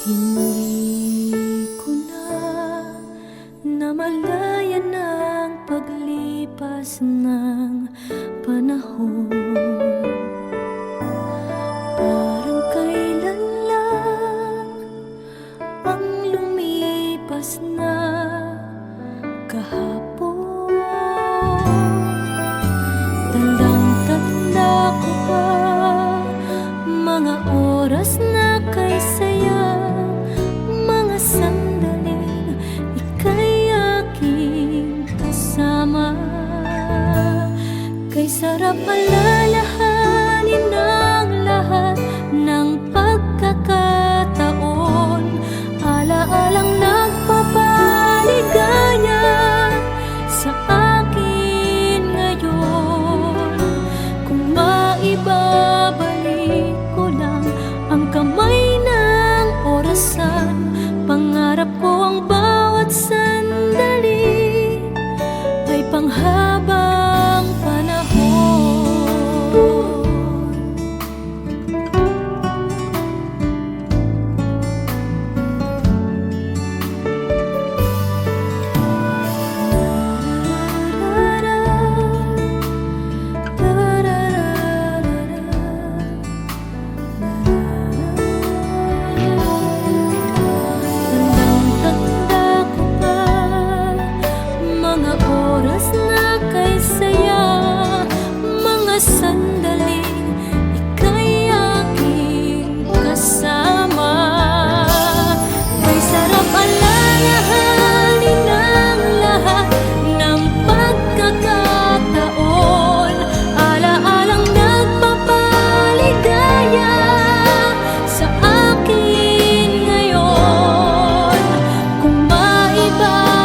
Hindi ko na namalayan ang paglipas ng panahon. Parang kailan lang ang lumipas na kahapon. Tandang-tanda ko pa mga oras na kay saya, mga sandaling ika'y aking kasama. Kay sarap alalahanin ang lahat ng pagkakataon, alaalang nagpapaligaya sa akin ngayon. Kung maibabalik ko lang ang kamay ng orasan, pangarap ko ang bawat sandali ay panghabang panahon. Sandaling ika'y aking kasama. May sarap alalahanin ang lahat ng pagkakataon, alaalang nagpapaligaya sa akin ngayon. Kung maibabalik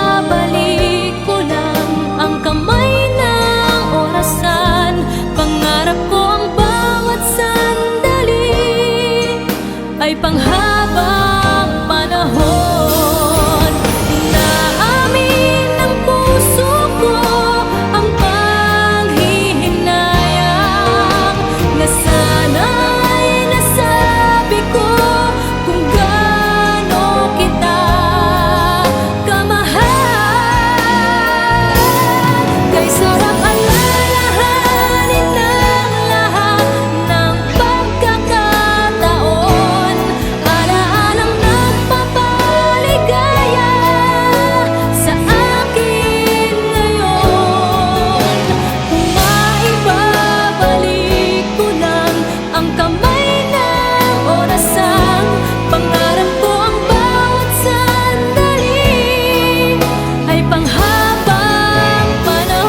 ko lang ang kamay ng orasan, pangarap ko ang bawat sandali ay panghabang panahon. Inaamin ng puso ko ang panghihinayang na sana'y nasabi ko kung gaano kita kamahal. Kay sarap alalahanin ang lahat ng pagkakataon, alaalang nagpapaligaya sa akin ngayon. Kung maibabalik ko lang ang kamay ng orasan, pangarap ko ang bawat sandali ay panghabang panahon.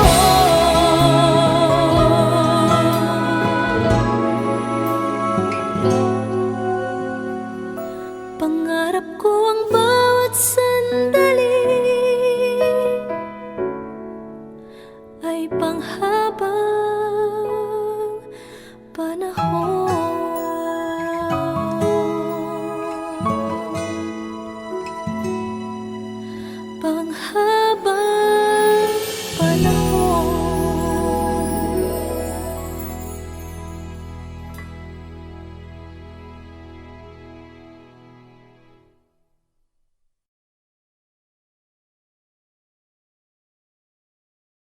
Pangarap ko ang bawat sandali